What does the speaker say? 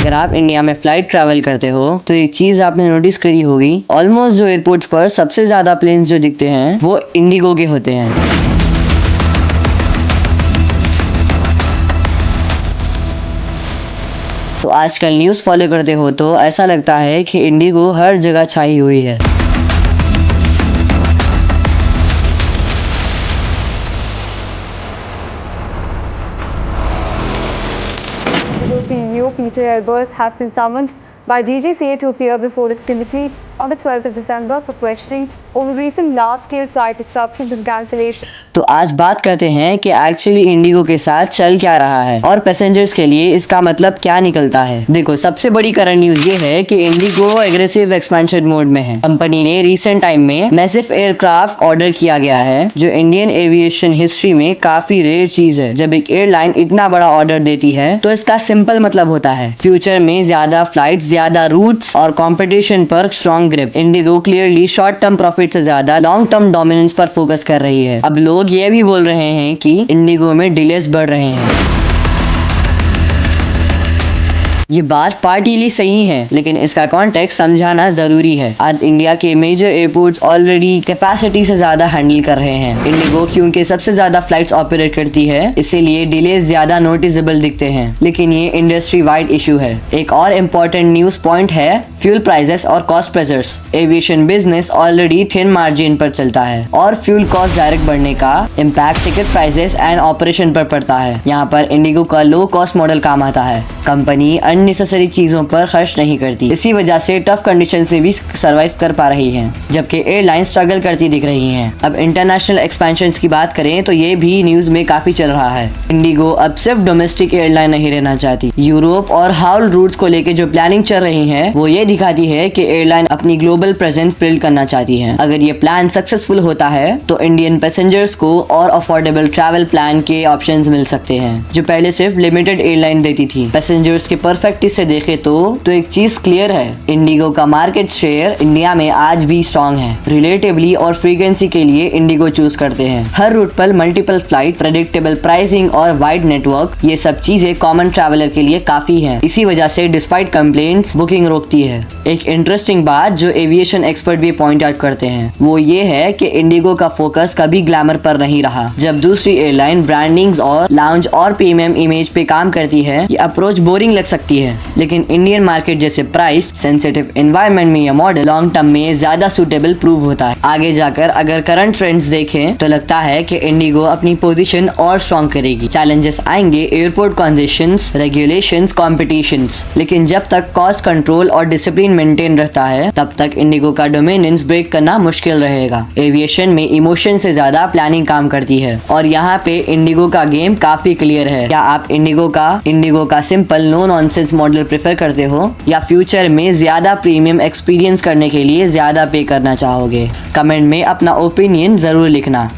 अगर आप इंडिया में फ्लाइट ट्रैवल करते हो तो एक चीज आपने नोटिस करी होगी, ऑलमोस्ट जो एयरपोर्ट पर सबसे ज्यादा प्लेन्स जो दिखते हैं वो इंडिगो के होते हैं। तो आजकल न्यूज़ फॉलो करते हो तो ऐसा लगता है कि इंडिगो हर जगह छाई हुई है। Indigo CEO Peter Elbers has been summoned by DGCA to appear before the committee on the 12th of December for questioning over recent large-scale flight disruptions and cancellations. तो आज बात करते हैं कि एक्चुअली इंडिगो के साथ चल क्या रहा है और पैसेंजर्स के लिए इसका मतलब क्या निकलता है। देखो, सबसे बड़ी करंट न्यूज ये है कि इंडिगो एग्रेसिव एक्सपेंशन मोड में है। कंपनी ने रिसेंट टाइम में मैसिव एयरक्राफ्ट ऑर्डर किया गया है, जो इंडियन एविएशन हिस्ट्री में काफी रेयर चीज है। जब एक एयरलाइन इतना बड़ा ऑर्डर देती है तो इसका सिंपल मतलब होता है फ्यूचर में ज्यादा फ्लाइट, ज्यादा रूट्स और कंपटीशन पर strong grip. Indigo clearly short term profit से ज्यादा लॉन्ग टर्म डोमिनेंस पर फोकस कर रही है। अब लोग ये भी बोल रहे हैं कि इंडिगो में डिलेस बढ़ रहे हैं। ये बात पार्टिली सही है, लेकिन इसका कॉन्टेक्स्ट समझाना जरूरी है। आज इंडिया के मेजर एयरपोर्ट्स ऑलरेडी कैपेसिटी से ज्यादा हैंडल कर रहे हैं। इंडिगो क्योंकि सबसे ज्यादा फ्लाइट्स ऑपरेट करती है, इसीलिए डिलेज ज्यादा नोटिसेबल दिखते हैं, लेकिन ये इंडस्ट्री वाइड इशू है। एक और इम्पोर्टेंट न्यूज पॉइंट है फ्यूल प्राइसेस और cost pressures. Aviation business already thin margin पर चलता है और फ्यूल कॉस्ट डायरेक्ट बढ़ने का impact ticket prices and operation पर पड़ता है। यहाँ पर इंडिगो का लो कॉस्ट मॉडल काम आता है। कंपनी अननेसेसरी चीजों पर खर्च नहीं करती, इसी वजह से टफ कंडीशंस में भी सर्वाइव कर पा रही हैं, जबकि एयरलाइन स्ट्रगल करती दिख रही हैं। अब इंटरनेशनल एक्सपेंशन की बात करें तो ये भी न्यूज में काफी चल रहा है। इंडिगो अब सिर्फ डोमेस्टिक एयरलाइन नहीं रहना चाहती। यूरोप और हाउल रूट्स को लेकर जो प्लानिंग चल रही है वो ये दिखाती है कि एयरलाइन अपनी ग्लोबल प्रेजेंस बिल्ड करना चाहती है। अगर ये प्लान सक्सेसफुल होता है तो इंडियन पैसेंजर्स को और अफोर्डेबल ट्रैवल प्लान के ऑप्शंस मिल सकते हैं, जो पहले सिर्फ लिमिटेड एयरलाइन देती थी। पैसेंजर्स के परस्पेक्टिव से देखे तो एक चीज क्लियर है, इंडिगो का मार्केट शेयर इंडिया में आज भी स्ट्रॉन्ग है। रिलेटिवली और फ्रीक्वेंसी के लिए इंडिगो चूज करते हैं। हर रूट पर मल्टीपल फ्लाइट, प्रेडिक्टेबल प्राइसिंग और वाइड नेटवर्क, ये सब चीजें कॉमन ट्रैवलर के लिए काफी हैं। इसी वजह से डिस्पाइट कंप्लेंट्स बुकिंग रोकती है। एक इंटरेस्टिंग बात जो एविएशन एक्सपर्ट भी पॉइंट आउट करते हैं वो ये है कि इंडिगो का फोकस कभी ग्लैमर पर नहीं रहा। जब दूसरी एयरलाइन ब्रांडिंग और लाउंज और प्रीमियम इमेज पे काम करती है, ये अप्रोच बोरिंग लग सकती है, लेकिन इंडियन मार्केट जैसे प्राइस सेंसिटिव एनवायरनमेंट में यह मॉडल लॉन्ग टर्म में ज्यादा सूटेबल प्रूव होता है। आगे जाकर अगर करंट ट्रेंड्स देखें तो लगता है कि इंडिगो अपनी पोजीशन और स्ट्रॉन्ग करेगी। चैलेंजेस आएंगे, एयरपोर्ट कंजेशंस, रेगुलेशंस, कॉम्पिटिशंस, लेकिन जब तक कॉस्ट कंट्रोल और डिसिप्लिन मेंटेन रहता है तब तक इंडिगो का डोमिनेंस ब्रेक करना मुश्किल रहेगा। एविएशन में इमोशन से ज्यादा प्लानिंग काम करती है और यहाँ पे इंडिगो का गेम काफी क्लियर है। क्या आप इंडिगो का simple no nonsense model prefer करते हो या फ्यूचर में ज्यादा प्रीमियम एक्सपीरियंस करने के लिए ज्यादा पे करना चाहोगे? कमेंट में अपना ओपिनियन जरूर लिखना।